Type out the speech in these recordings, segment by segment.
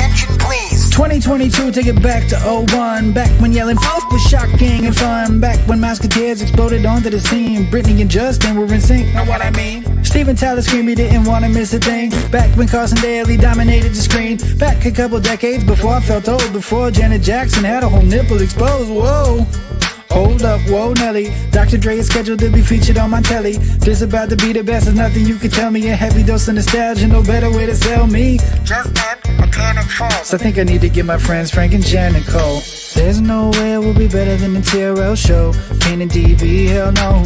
attention, please. 2022, take it back to '01. Back when yelling fuck was shocking and fun. Back when Musketeers exploded onto the scene. Britney and Justin were in sync, know what I mean? Steven Tyler screamed he didn't want to miss a thing. Back when Carson Daly dominated the screen. Back a couple decades before I felt old. Before Janet Jackson had a whole nipple exposed. Whoa. Hold up, whoa Nelly. Dr. Dre is scheduled to be featured on my telly. This about to be the best, there's nothing you can tell me. A heavy dose of nostalgia, no better way to sell me. Just then, a panic falls. I think I need to get my friends Frank and Jan and Cole. There's no way it will be better than the TRL show. Kane and DB, hell no.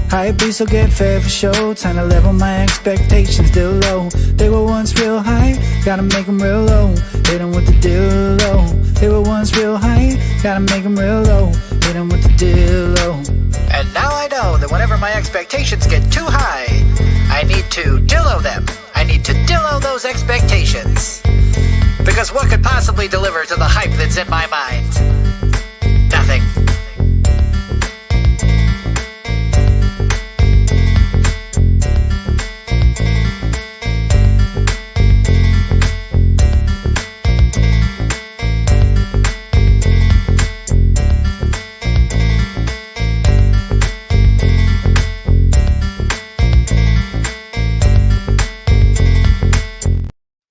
Hype beats will get fed for show. Time to level my expectations still low. They were once real high, gotta make them real low. Hit them with the deal low. They were once real high, gotta make them real low. Hit them with the deal low. And now I know that whenever my expectations get too high, I need to dillo them. I need to dillo those expectations. Because what could possibly deliver to the hype that's in my mind? Nothing.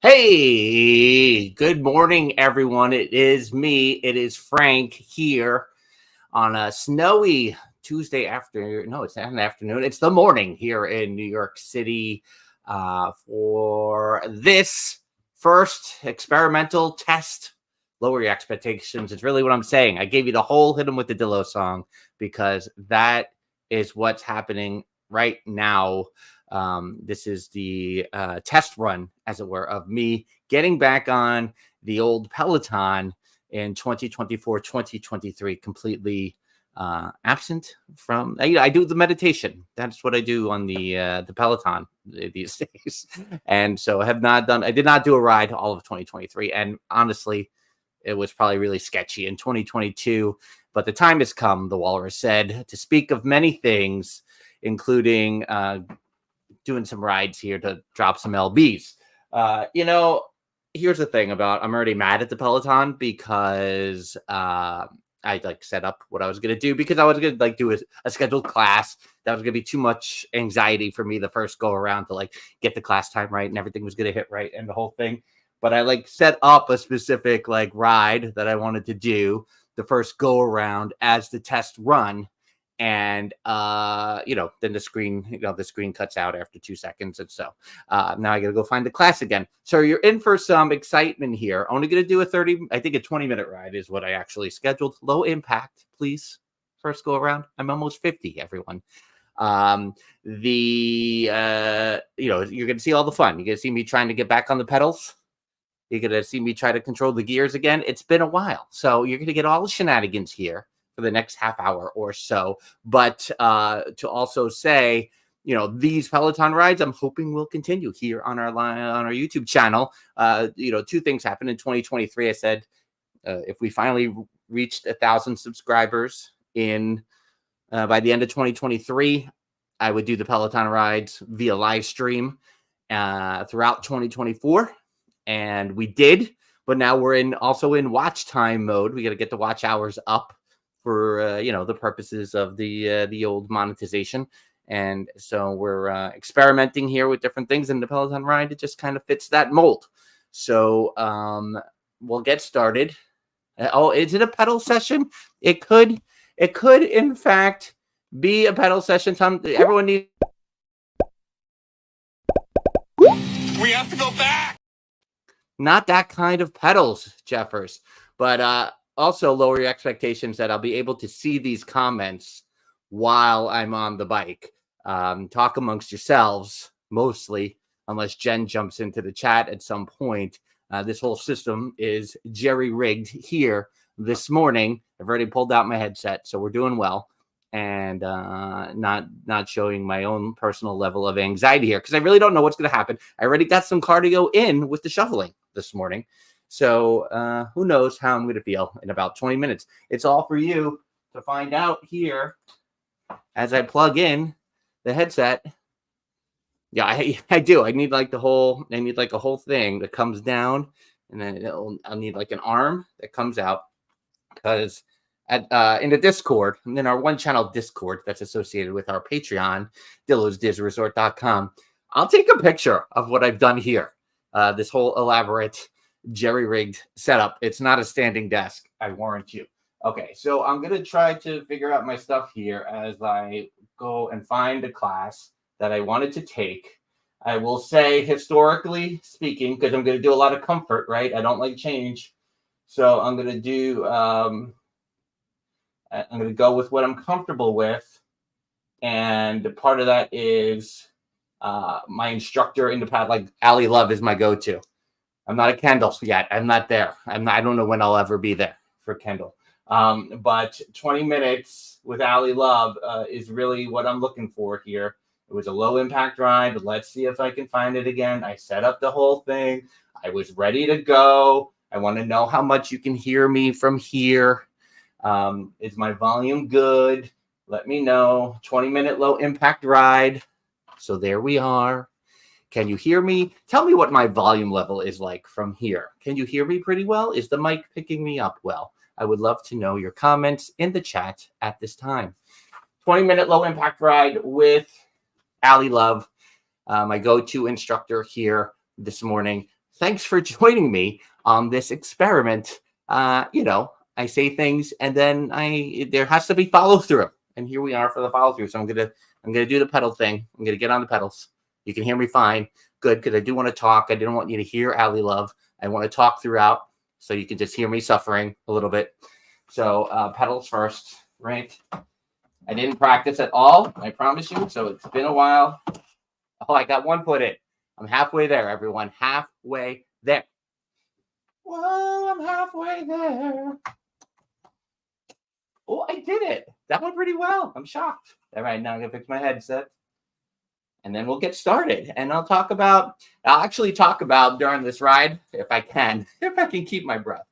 Hey, good morning, everyone. It is me. It is Frank here on a snowy Tuesday afternoon. No, it's not an afternoon. It's the morning here in New York City for this first experimental test. Lower your expectations. It's really what I'm saying. I gave you the whole Hit 'em with the Dillo song because that is what's happening right now. This is the test run, as it were, of me getting back on the old Peloton in 2024, 2023, completely absent from. I do the meditation. That's what I do on the Peloton these days. And so I did not do a ride all of 2023. And honestly, it was probably really sketchy in 2022. But the time has come, the Walrus said, to speak of many things, including doing some rides here to drop some LBs. Here's the thing about, I'm already mad at the Peloton because I set up what I was going to do because I was going to do a scheduled class. That was going to be too much anxiety for me the first go around to get the class time right and everything was going to hit right and the whole thing. But I set up a specific ride that I wanted to do the first go around as the test run. And, then the screen cuts out after 2 seconds. And so now I got to go find the class again. So you're in for some excitement here. Only going to do a 20-minute ride is what I actually scheduled. Low impact, please. First go around. I'm almost 50, everyone. You're going to see all the fun. You're going to see me trying to get back on the pedals. You're going to see me try to control the gears again. It's been a while. So you're going to get all the shenanigans here for the next half hour or so. But to also say, these Peloton rides, I'm hoping will continue here on our YouTube channel. Two things happened in 2023. I said, if we finally reached 1,000 subscribers by the end of 2023, I would do the Peloton rides via live stream throughout 2024. And we did, but now we're also in watch time mode. We got to get the watch hours up for the purposes of the old monetization. And so we're experimenting here with different things, and the Peloton ride, it just kind of fits that mold. So we'll get started. Is it a pedal session? It could in fact be a pedal session. Everyone needs. We have to go back. Not that kind of pedals, Jeffers, but also lower your expectations that I'll be able to see these comments while I'm on the bike. Talk amongst yourselves, mostly, unless Jen jumps into the chat at some point. This whole system is jerry-rigged here this morning. I've already pulled out my headset, so we're doing well. And not showing my own personal level of anxiety here, because I really don't know what's going to happen. I already got some cardio in with the shuffling this morning. So who knows how I'm going to feel in about 20 minutes. It's all for you to find out here as I plug in the headset. Yeah, I do. I need a whole thing that comes down and then I'll need like an arm that comes out, because in the Discord, and in our one channel Discord that's associated with our Patreon, dillosdizresort.com, I'll take a picture of what I've done here. This whole elaborate jerry-rigged setup. It's not a standing desk, I warrant you. Okay, so I'm going to try to figure out my stuff here as I go and find a class that I wanted to take. I will say, historically speaking, because I'm going to do a lot of comfort, right? I don't like change. So I'm going to do, I'm going to go with what I'm comfortable with. And part of that is my instructor in the past, like Ali Love is my go-to. I'm not a Kendall yet. I'm not there. I don't know when I'll ever be there for Kendall. But 20 minutes with Ali Love is really what I'm looking for here. It was a low impact ride. Let's see if I can find it again. I set up the whole thing. I was ready to go. I want to know how much you can hear me from here. Is my volume good? Let me know. 20-minute low impact ride. So there we are. Can you hear me? Tell me what my volume level is like from here. Can you hear me pretty well? Is the mic picking me up well? I would love to know your comments in the chat at this time. 20-minute low impact ride with Ali Love, my go-to instructor here this morning. Thanks for joining me on this experiment. I say things and then there has to be follow through, and here we are for the follow through. So I'm gonna do the pedal thing. I'm gonna get on the pedals. You can hear me fine, good, because I do want to talk. I didn't want you to hear Ali Love. I want to talk throughout, so you can just hear me suffering a little bit. So pedals first, right? I didn't practice at all, I promise you. So it's been a while. Oh, I got one foot in. I'm halfway there, everyone. Halfway there. Whoa, I'm halfway there. Oh, I did it. That went pretty well. I'm shocked. All right, now I'm going to fix my headset. And then we'll get started. And I'll actually talk about during this ride, if I can keep my breath.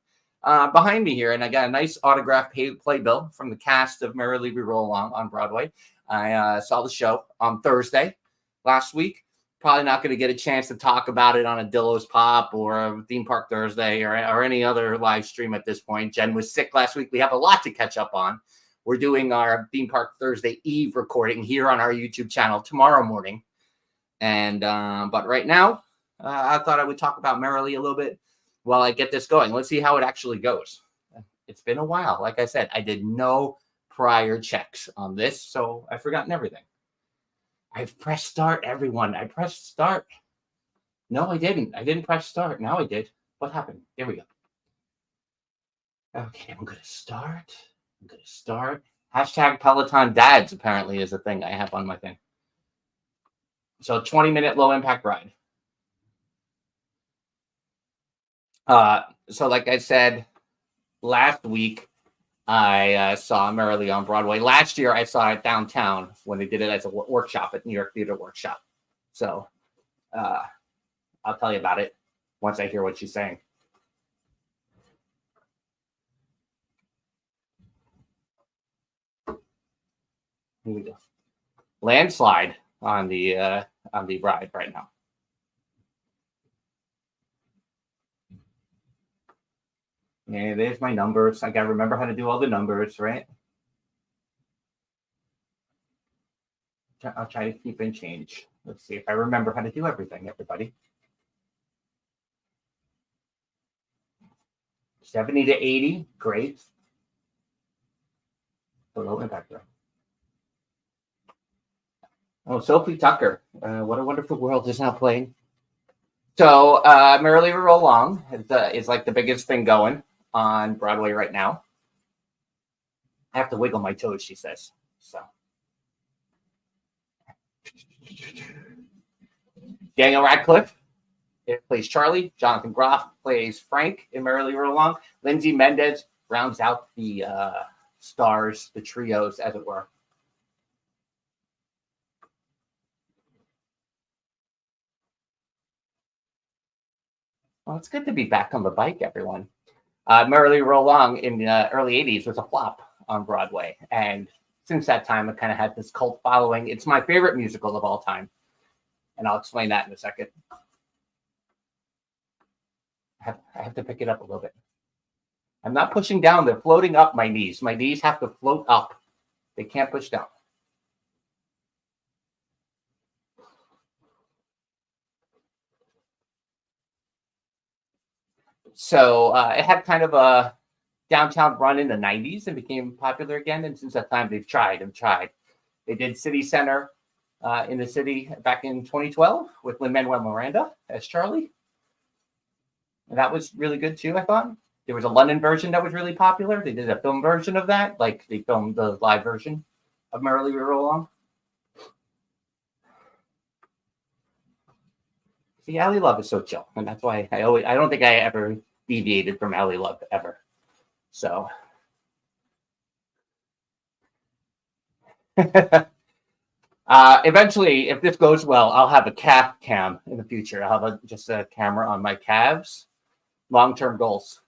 Behind me here, and I got a nice autographed playbill from the cast of Merrily We Roll Along on Broadway. I saw the show on Thursday last week. Probably not going to get a chance to talk about it on a Dillo's Pop or a Theme Park Thursday or any other live stream at this point. Jen was sick last week. We have a lot to catch up on. We're doing our Theme Park Thursday Eve recording here on our YouTube channel tomorrow morning. And but right now, I thought I would talk about Merrily a little bit while I get this going. Let's see how it actually goes. It's been a while. Like I said, I did no prior checks on this, so I've forgotten everything. I've pressed start, everyone. I pressed start. No, I didn't. I didn't press start. Now I did. What happened? Here we go. Okay, I'm going to start. Hashtag Peloton Dads apparently is a thing I have on my thing. So 20-minute low impact ride. So like I said, last week, I saw Merrily on Broadway. Last year, I saw it downtown when they did it as a workshop at New York Theater Workshop. So I'll tell you about it once I hear what she's saying. Here we go. Landslide on the ride right now. Yeah, there's my numbers. I gotta remember how to do all the numbers, right? I'll try to keep in change. Let's see if I remember how to do everything, everybody. 70 to 80, great. Low impact there. Oh, Sophie Tucker. What a Wonderful World is now playing. So Merrily We Roll Along is like the biggest thing going on Broadway right now. I have to wiggle my toes, she says. So Daniel Radcliffe plays Charlie. Jonathan Groff plays Frank in Merrily We Roll Along. Lindsay Mendez rounds out the stars, the trios, as it were. Well, it's good to be back on the bike, everyone. Merrily Roll Along in the early 80s was a flop on Broadway. And since that time, it kind of had this cult following. It's my favorite musical of all time. And I'll explain that in a second. I have to pick it up a little bit. I'm not pushing down. They're floating up my knees. My knees have to float up. They can't push down. So it had kind of a downtown run in the 90s and became popular again. And since that time, they've tried and tried. They did City Center in the city back in 2012 with Lin-Manuel Miranda as Charlie. And that was really good too, I thought. There was a London version that was really popular. They did a film version of that, like they filmed the live version of Merrily We Roll Along. See, Ally Love is so chill, and that's why I don't think I ever deviated from Ally Love ever. So eventually, if this goes well, I'll have a calf cam in the future. I'll have just a camera on my calves. Long-term goals.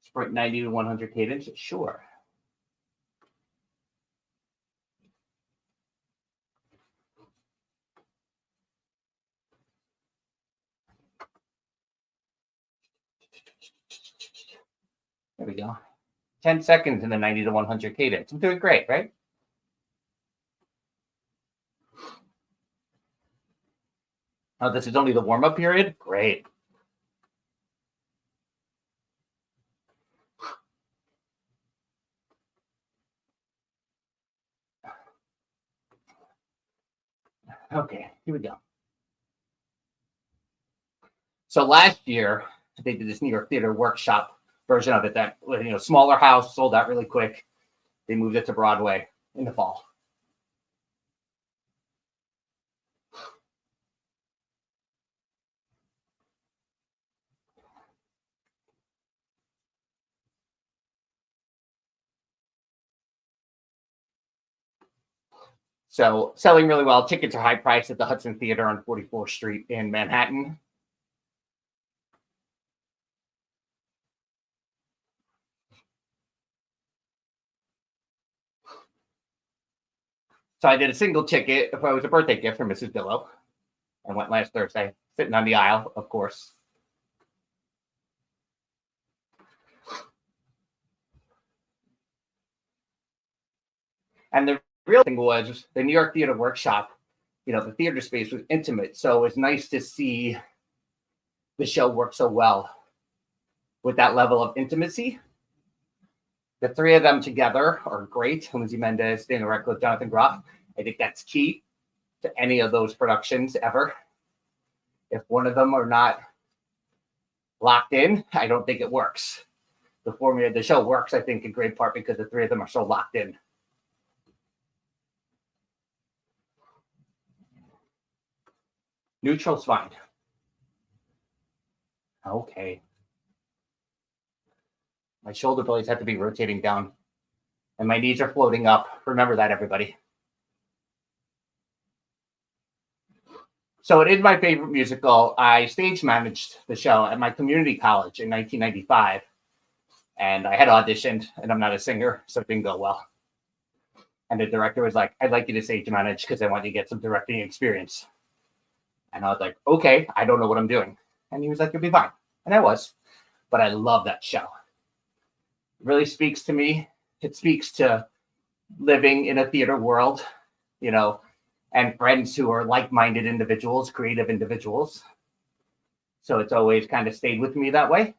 Sprint 90 to 100 cadence, sure. There we go. 10 seconds in the 90 to 100 cadence. I'm doing great, right? Oh, this is only the warm-up period? Great. Okay, here we go. So last year, they did this New York Theater Workshop version of it that, smaller house, sold out really quick. They moved it to Broadway in the fall. So selling really well. Tickets are high priced at the Hudson Theater on 44th Street in Manhattan. So I did a single ticket. If I was a birthday gift for Mrs. Billow. I went last Thursday, sitting on the aisle, of course. And the real thing was the New York Theater Workshop, the theater space was intimate. So it was nice to see the show work so well with that level of intimacy. The three of them together are great. Lindsay Mendez, Daniel Radcliffe, Jonathan Groff. I think that's key to any of those productions ever. If one of them are not locked in, I don't think it works. The formula of the show works, I think, in great part because the three of them are so locked in. Neutral's fine. Okay. My shoulder blades have to be rotating down, and my knees are floating up. Remember that, everybody. So it is my favorite musical. I stage managed the show at my community college in 1995, and I had auditioned, and I'm not a singer, so it didn't go well. And the director was like, I'd like you to stage manage because I want you to get some directing experience. And I was like, okay, I don't know what I'm doing. And he was like, you'll be fine. And I was. But I love that show. It really speaks to me. It speaks to living in a theater world, and friends who are like-minded individuals, creative individuals. So it's always kind of stayed with me that way.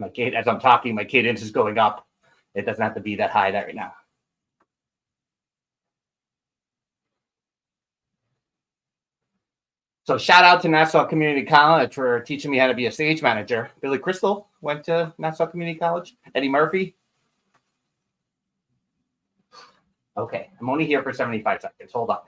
As I'm talking, my cadence is going up. It doesn't have to be that high right now. So shout out to Nassau Community College for teaching me how to be a stage manager. Billy Crystal went to Nassau Community College. Eddie Murphy. Okay, I'm only here for 75 seconds. Hold on.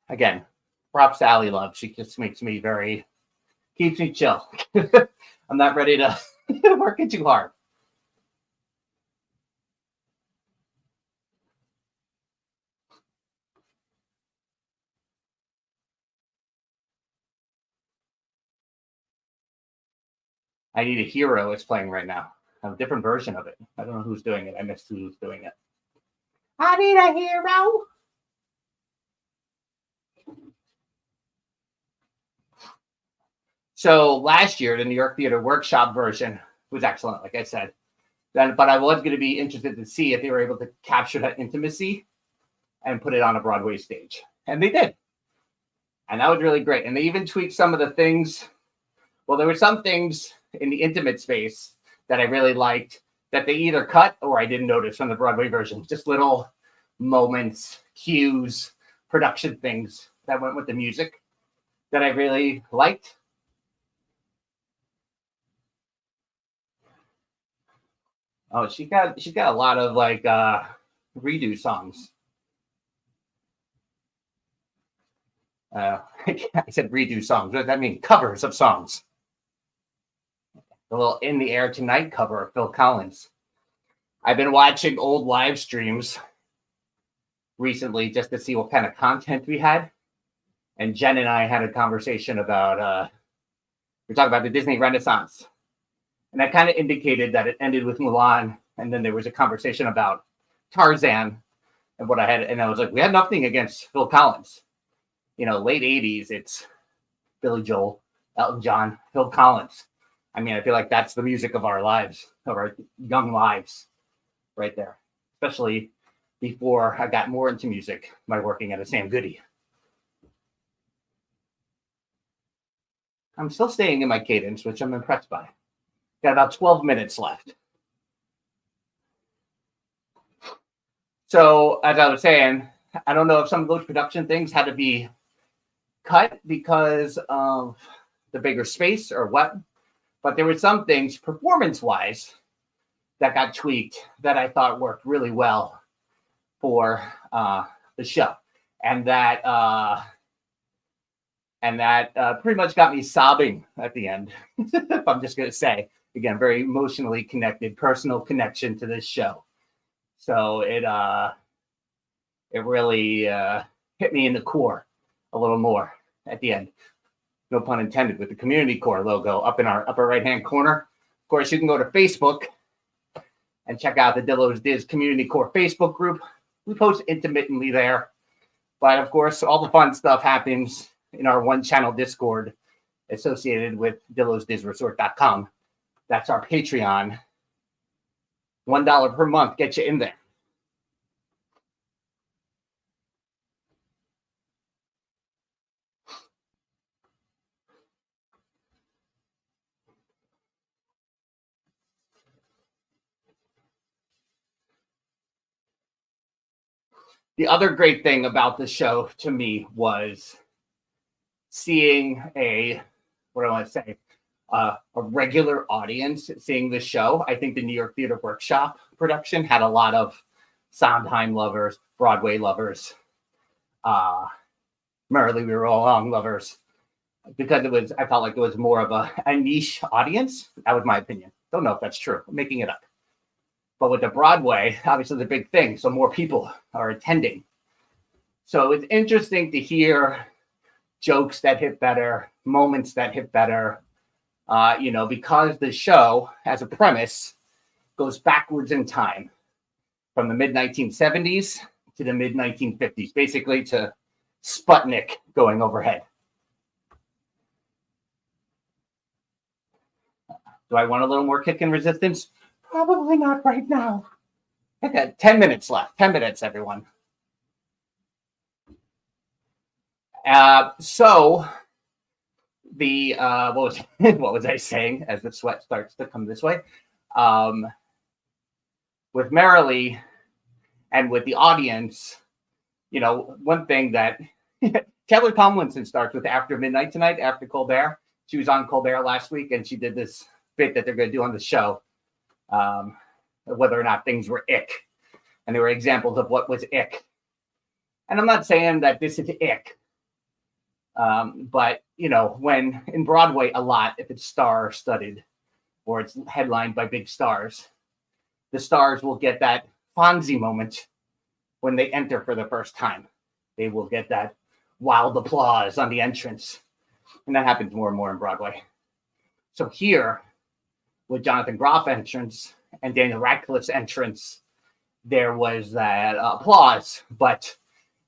Again, props to Ally Love. She just makes me keeps me chill. I'm not ready to work it too hard. I Need a Hero is playing right now. A different version of it. I don't know who's doing it. I missed who's doing it. I need a hero. So last year, the New York Theater Workshop version was excellent, like I said. But I was going to be interested to see if they were able to capture that intimacy and put it on a Broadway stage. And they did. And that was really great. And they even tweaked some of the things. Well, there were some things in the intimate space that I really liked that they either cut or I didn't notice from the Broadway version. Just little moments, cues, production things that went with the music that I really liked. Oh, she got a lot of like redo songs. I said redo songs. What does that mean? Covers of songs. The little In the Air Tonight cover of Phil Collins. I've been watching old live streams recently just to see what kind of content we had. And Jen and I had a conversation about, we're talking about the Disney Renaissance. And that kind of indicated that it ended with Mulan. And then there was a conversation about Tarzan and what I had. And I was like, we had nothing against Phil Collins. You know, late 80s, it's Billy Joel, Elton John, Phil Collins. I mean, I feel like that's the music of our lives, of our young lives right there, especially before I got more into music by working at a Sam Goody. I'm still staying in my cadence, which I'm impressed by. Got about 12 minutes left. So, as I was saying, I don't know if some of those production things had to be cut because of the bigger space or what, but there were some things performance-wise that got tweaked that I thought worked really well for the show, and that pretty much got me sobbing at the end. I'm just going to say, again, very emotionally connected, personal connection to this show. So it really hit me in the core a little more at the end. No pun intended, with the Community Core logo up in our upper right-hand corner. Of course, you can go to Facebook and check out the Dillo's Diz Community Core Facebook group. We post intermittently there. But of course, all the fun stuff happens in our one-channel Discord associated with DillosDizResort.com. That's our Patreon. $1 per month gets you in there. The other great thing about the show to me was seeing a regular audience seeing the show. I think the New York Theater Workshop production had a lot of Sondheim lovers, Broadway lovers, Merrily We Roll Along lovers, because I felt like it was more of a niche audience. That was my opinion. Don't know if that's true. I'm making it up. But with the Broadway, obviously the big thing, so more people are attending. So it's interesting to hear jokes that hit better, moments that hit better, because the show, as a premise, goes backwards in time from the mid-1970s to the mid-1950s, basically to Sputnik going overhead. Do I want a little more kick and resistance? Probably not right now. Okay, 10 minutes left. 10 minutes, everyone. So the what was I saying as the sweat starts to come this way? With Merrily and with the audience, one thing that Taylor Tomlinson starts with After Midnight Tonight, after Colbert. She was on Colbert last week, and she did this bit that they're going to do on the show, whether or not things were ick. And there were examples of what was ick. And I'm not saying that this is ick. But, when in Broadway a lot, if it's star-studded or it's headlined by big stars, the stars will get that Fonzie moment when they enter for the first time. They will get that wild applause on the entrance. And that happens more and more in Broadway. So here, with Jonathan Groff entrance and Daniel Radcliffe's entrance, there was that applause, but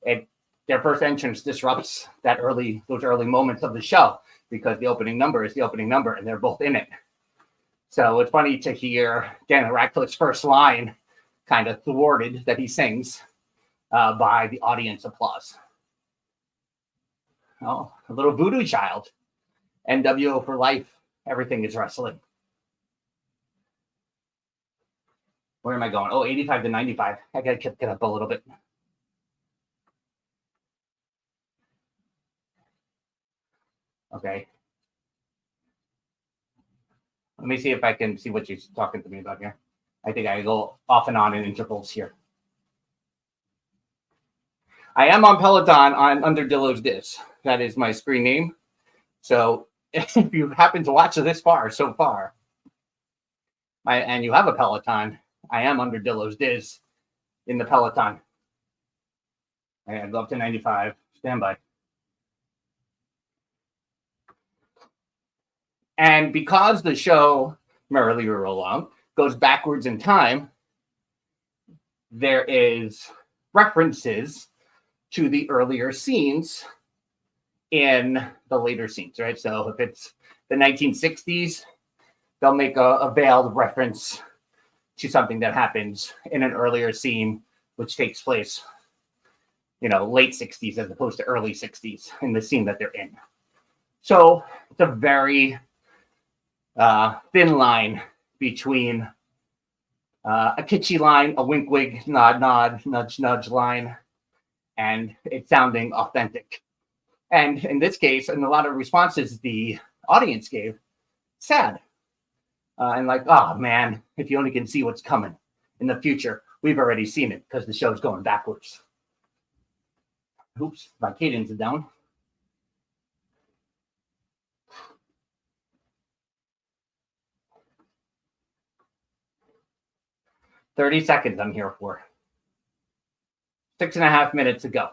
their first entrance disrupts those early moments of the show because the opening number is the opening number and they're both in it. So it's funny to hear Daniel Radcliffe's first line kind of thwarted that he sings by the audience applause. Oh, a little voodoo child. NWO for life. Everything is wrestling. Where am I going? Oh, 85 to 95. I got to get up a little bit. Okay. Let me see if I can see what you're talking to me about here. I think I go off and on in intervals here. I am on Peloton on Under Dillo's Diz. That is my screen name. So if you happen to watch this far, and you have a Peloton, I am Under Dillo's Diz in the Peloton. I go up to 95. Stand by. And because the show, Merrily We Roll On, goes backwards in time, there is references to the earlier scenes in the later scenes, right? So if it's the 1960s, they'll make a veiled reference to something that happens in an earlier scene, which takes place, late 60s as opposed to early 60s in the scene that they're in. So it's a very thin line between a kitschy line, a wink, wink, nod, nod, nudge, nudge line, and it sounding authentic. And in this case, in a lot of responses the audience gave, sad. And like, oh man, if you only can see what's coming in the future, we've already seen it because the show's going backwards. Oops, my cadence is down. "30 seconds I'm here for. 6.5 minutes to go.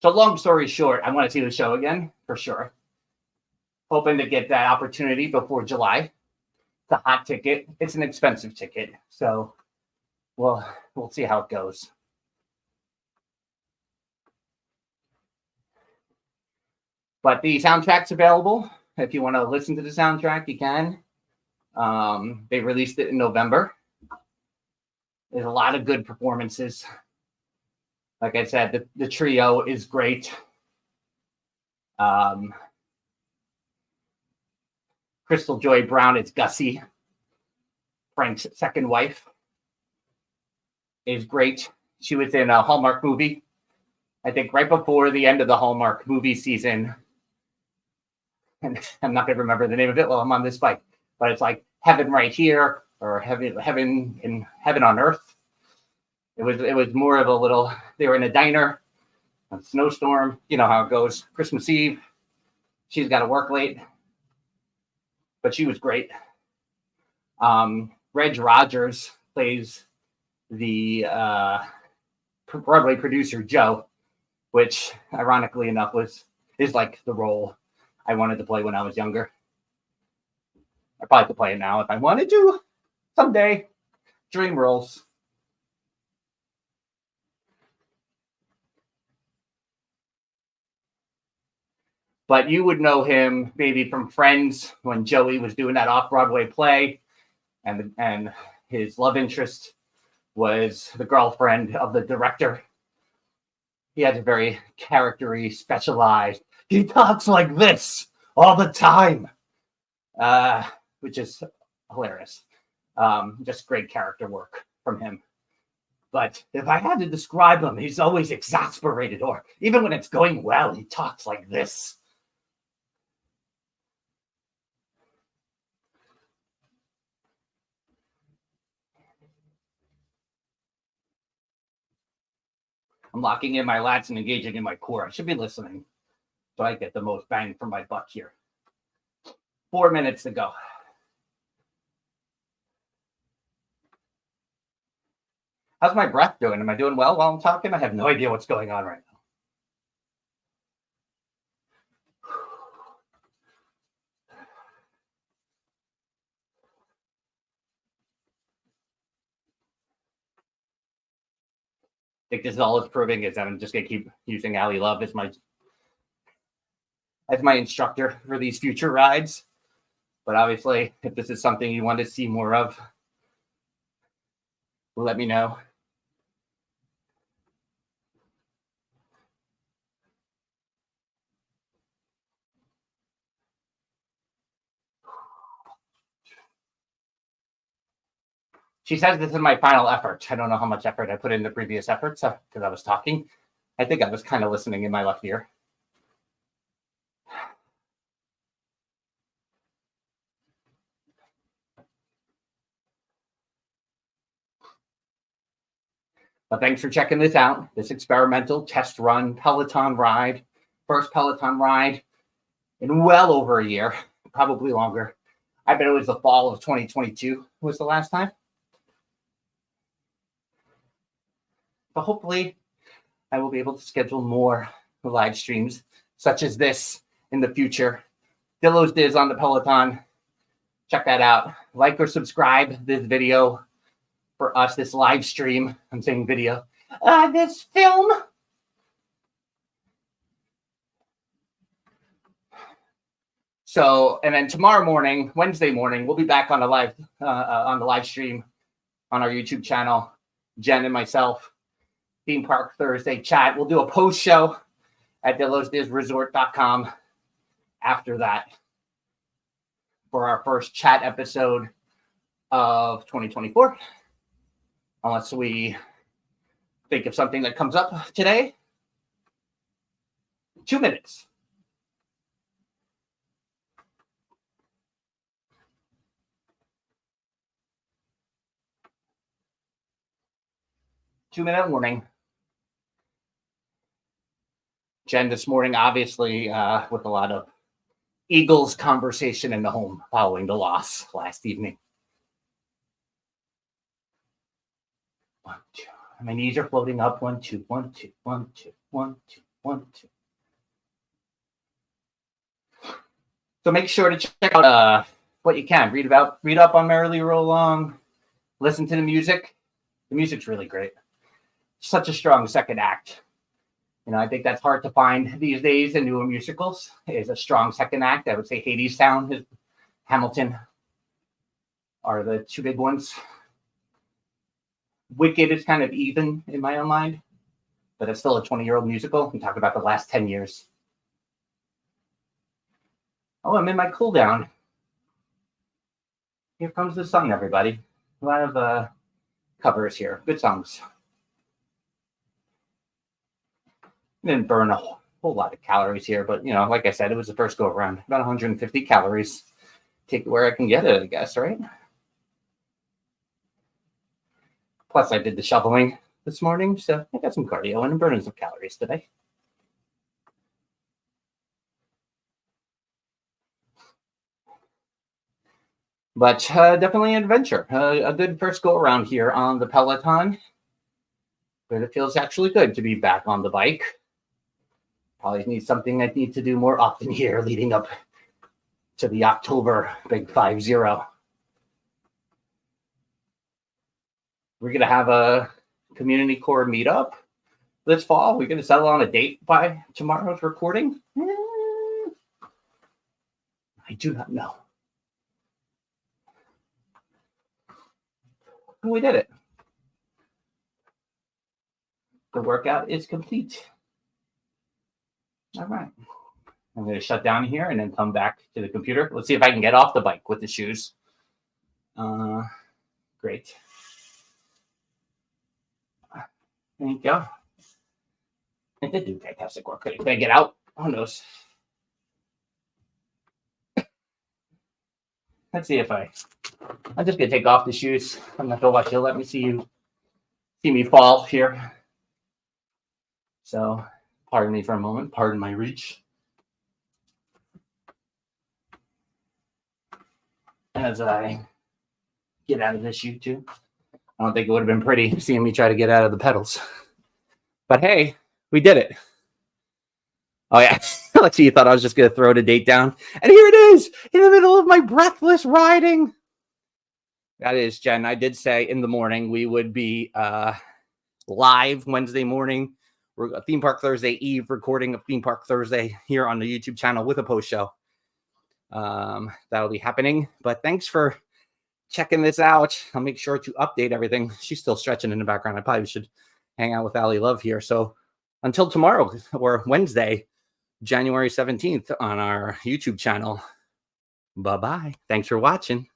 So long story short, I want to see the show again, for sure. Hoping to get that opportunity before July. It's a hot ticket. It's an expensive ticket. So we'll see how it goes. But the soundtrack's available. If you want to listen to the soundtrack, you can. They released it in November. There's a lot of good performances. Like I said, the trio is great. Crystal Joy Brown is Gussie. Frank's second wife is great. She was in a Hallmark movie. I think right before the end of the Hallmark movie season. And I'm not going to remember the name of it while I'm on this bike. But it's like Heaven Right Here or Heaven on Earth. It was more of a little, they were in a diner, a snowstorm, you know how it goes, Christmas Eve. She's got to work late, but she was great. Reg Rogers plays the Broadway producer Joe, which ironically enough is like the role I wanted to play when I was younger. I probably could play it now if I wanted to someday. Dream roles. But you would know him maybe from Friends when Joey was doing that off-Broadway play, and his love interest was the girlfriend of the director. He has a very character-y, specialized, he talks like this all the time, which is hilarious. Just great character work from him. But if I had to describe him, he's always exasperated, or even when it's going well, he talks like this. I'm locking in my lats and engaging in my core. I should be listening so I get the most bang for my buck here. 4 minutes to go. How's my breath doing? Am I doing well while I'm talking? I have no idea what's going on right now. I think this is all it's proving is that I'm just gonna keep using Ali Love as my instructor for these future rides. But obviously, if this is something you want to see more of, let me know. She says this is my final effort. I don't know how much effort I put in the previous efforts because I was talking. I think I was kind of listening in my left ear. But thanks for checking this out. This experimental test run Peloton ride. First Peloton ride in well over a year, probably longer. I bet it was the fall of 2022 was the last time. But hopefully I will be able to schedule more live streams such as this in the future. Dillo's Diz on the Peloton. Check that out. Like or subscribe this video for us, this live stream. I'm saying video. This film. So, and then tomorrow morning, Wednesday morning, we'll be back on the live stream on our YouTube channel. Jen and myself, Theme Park Thursday chat. We'll do a post show at DillosDizResort.com after that for our first chat episode of 2024. Unless we think of something that comes up today. 2 minutes. Two-minute warning. Jen this morning, obviously, with a lot of Eagles conversation in the home following the loss last evening. 1, 2. My knees are floating up. 1, 2, 1, 2, 1, 2, 1, 2, 1, 2. So make sure to check out what you can. Read up on Merrily Roll Along. Listen to the music. The music's really great. Such a strong second act. You know, I think that's hard to find these days in newer musicals, is a strong second act. I would say Hadestown, Hamilton are the two big ones. Wicked is kind of even in my own mind, but it's still a 20-year-old musical. I'm talking about the last 10 years. Oh, I'm in my cool down. Here comes the sun, everybody. A lot of covers here. Good songs. Didn't burn a whole lot of calories here, but, you know, like I said, it was the first go around. About 150 calories. Take it where I can get it, I guess, right? Plus, I did the shoveling this morning, so I got some cardio and I'm burning some calories today. But definitely an adventure. A good first go around here on the Peloton. But it feels actually good to be back on the bike. Probably need something I need to do more often here leading up to the October big 5-0. We're going to have a community core meetup this fall. We're going to settle on a date by tomorrow's recording. I do not know. We did it. The workout is complete. All right. I'm going to shut down here and then come back to the computer. Let's see if I can get off the bike with the shoes. Great. There you go. I did do fantastic work. Could I get out? Who knows? Let's see if I'm just going to take off the shoes. I'm not going to watch you. Let me see me fall here. So, pardon me for a moment. Pardon my reach. As I get out of this shoe too. I don't think it would have been pretty seeing me try to get out of the pedals. But hey, we did it. Oh, yeah. Let's see, you thought I was just going to throw the date down. And here it is in the middle of my breathless riding. That is, Jen, I did say in the morning we would be live Wednesday morning. We're a Theme Park Thursday Eve recording of Theme Park Thursday here on the YouTube channel with a post show. That'll be happening. But thanks for checking this out. I'll make sure to update everything. She's still stretching in the background. I probably should hang out with Ali Love here. So until tomorrow or Wednesday, January 17th on our YouTube channel. Bye-bye. Thanks for watching.